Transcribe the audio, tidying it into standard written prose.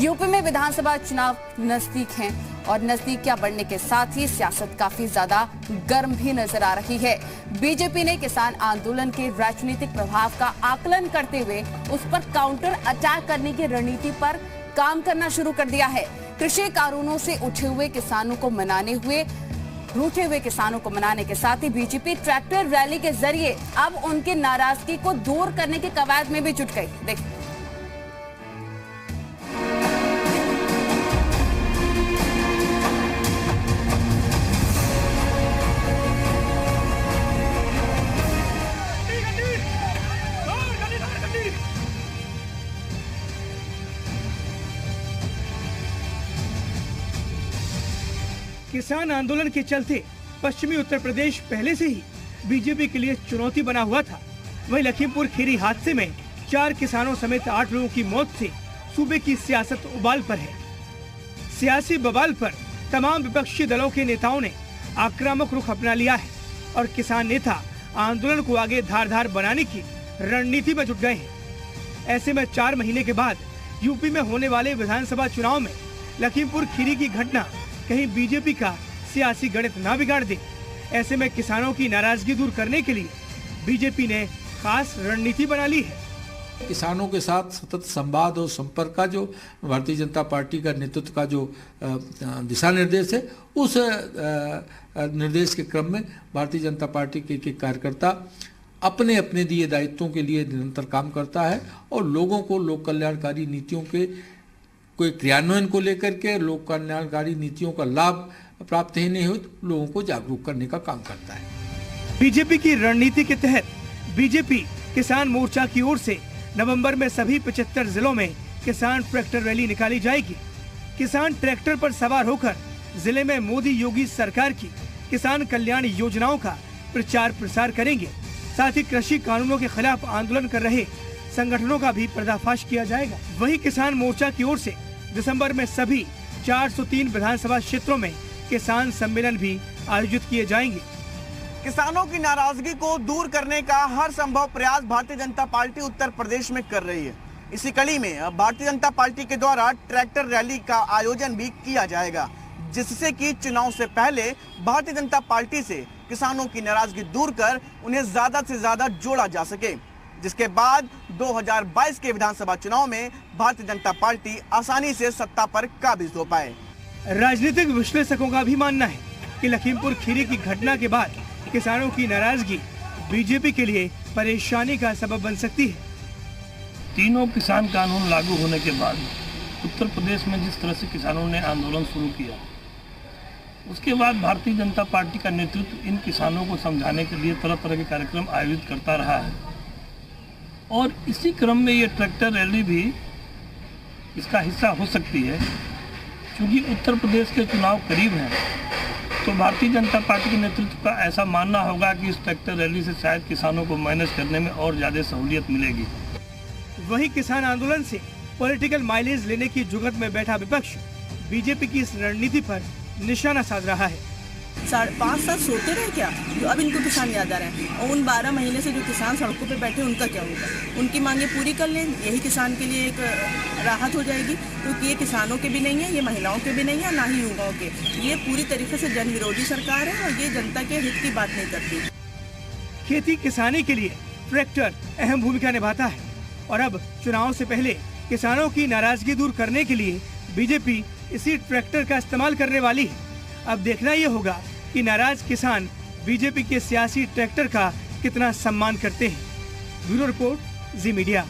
UP में विधानसभा चुनाव नजदीक हैं और नजदीकियां बढ़ने के साथ ही सियासत काफी ज्यादा गर्म भी नजर आ रही है। बीजेपी ने किसान आंदोलन के राजनीतिक प्रभाव का आकलन करते हुए उस पर काउंटर अटैक करने की रणनीति पर काम करना शुरू कर दिया है। कृषि कानूनों से रूठे हुए किसानों को मनाने के साथ ही बीजेपी ट्रैक्टर रैली के जरिए अब उनकी नाराजगी को दूर करने की कवायद में भी जुट गई। देखिए, किसान आंदोलन के चलते पश्चिमी उत्तर प्रदेश पहले से ही बीजेपी के लिए चुनौती बना हुआ था। वहीं लखीमपुर खीरी हादसे में 4 किसानों समेत 8 लोगों की मौत से सूबे की सियासत उबाल पर है। सियासी बवाल पर तमाम विपक्षी दलों के नेताओं ने आक्रामक रुख अपना लिया है और किसान नेता आंदोलन को आगे धारदार बनाने की रणनीति में जुट गए हैं। ऐसे में 4 महीने के बाद यूपी में होने वाले विधानसभा चुनाव में लखीमपुर खीरी की घटना कहीं बीजेपी का सियासी गणित ना बिगाड़ दे। ऐसे में किसानों की नाराजगी दूर करने के लिए बीजेपी ने खास रणनीति बना ली है। किसानों के साथ सतत संवाद और संपर्क का जो भारतीय जनता पार्टी का नेतृत्व का जो दिशा निर्देश है, उस निर्देश के क्रम में भारतीय जनता पार्टी के कार्यकर्ता अपने अपने दिए दायित्वों के लिए निरंतर काम करता है और लोगों को लोक कल्याणकारी नीतियों के कोई क्रियान्वयन को लेकर के लोक कल्याणकारी नीतियों का लाभ प्राप्त ही नहीं हो तो लोगों को जागरूक करने का काम करता है। बीजेपी की रणनीति के तहत बीजेपी किसान मोर्चा की ओर से नवंबर में सभी 75 जिलों में किसान ट्रैक्टर रैली निकाली जाएगी। किसान ट्रैक्टर पर सवार होकर जिले में मोदी योगी सरकार की किसान कल्याण योजनाओं का प्रचार प्रसार करेंगे। साथ ही कृषि कानूनों के खिलाफ आंदोलन कर रहे संगठनों का भी पर्दाफाश किया जाएगा। वहीं किसान मोर्चा की ओर से दिसंबर में सभी 403 विधानसभा क्षेत्रों में किसान सम्मेलन भी आयोजित किए जाएंगे। किसानों की नाराजगी को दूर करने का हर संभव प्रयास भारतीय जनता पार्टी उत्तर प्रदेश में कर रही है। इसी कड़ी में भारतीय जनता पार्टी के द्वारा ट्रैक्टर रैली का आयोजन भी किया जाएगा, जिससे कि चुनाव से पहले भारतीय जनता पार्टी से किसानों की नाराजगी दूर कर उन्हें ज्यादा से ज्यादा जोड़ा जा सके, जिसके बाद 2022 के विधानसभा चुनाव में भारतीय जनता पार्टी आसानी से सत्ता पर काबिज हो पाए। राजनीतिक विश्लेषकों का भी मानना है कि लखीमपुर खीरी की घटना के बाद किसानों की नाराजगी बीजेपी के लिए परेशानी का सबब बन सकती है। तीनों किसान कानून लागू होने के बाद उत्तर प्रदेश में जिस तरह से किसानों ने आंदोलन शुरू किया, उसके बाद भारतीय जनता पार्टी का नेतृत्व इन किसानों को समझाने के लिए तरह तरह के कार्यक्रम आयोजित करता रहा है और इसी क्रम में ये ट्रैक्टर रैली भी इसका हिस्सा हो सकती है। क्योंकि उत्तर प्रदेश के चुनाव करीब हैं, तो भारतीय जनता पार्टी के नेतृत्व का ऐसा मानना होगा कि इस ट्रैक्टर रैली से शायद किसानों को मैनेज करने में और ज़्यादा सहूलियत मिलेगी। वहीं किसान आंदोलन से पॉलिटिकल माइलेज लेने की जुगत में बैठा विपक्ष बीजेपी की इस रणनीति पर निशाना साध रहा है। 5 साल सोते रहे क्या, जो अब इनको किसान याद आ रहे हैं, और उन 12 महीने से जो किसान सड़कों पे बैठे उनका क्या होगा? उनकी मांगे पूरी कर लें, यही किसान के लिए एक राहत हो जाएगी, क्योंकि ये किसानों के भी नहीं है, ये महिलाओं के भी नहीं है, ना ही युवाओं के। ये पूरी तरीके से जन विरोधी सरकार है और ये जनता के हित की बात नहीं करती। खेती किसानी के लिए ट्रैक्टर अहम भूमिका निभाता है और अब चुनाव से पहले किसानों की नाराजगी दूर करने के लिए बीजेपी इसी ट्रैक्टर का इस्तेमाल करने वाली है। अब देखना ये होगा कि नाराज किसान बीजेपी के सियासी ट्रैक्टर का कितना सम्मान करते हैं। ब्यूरो रिपोर्ट, जी मीडिया।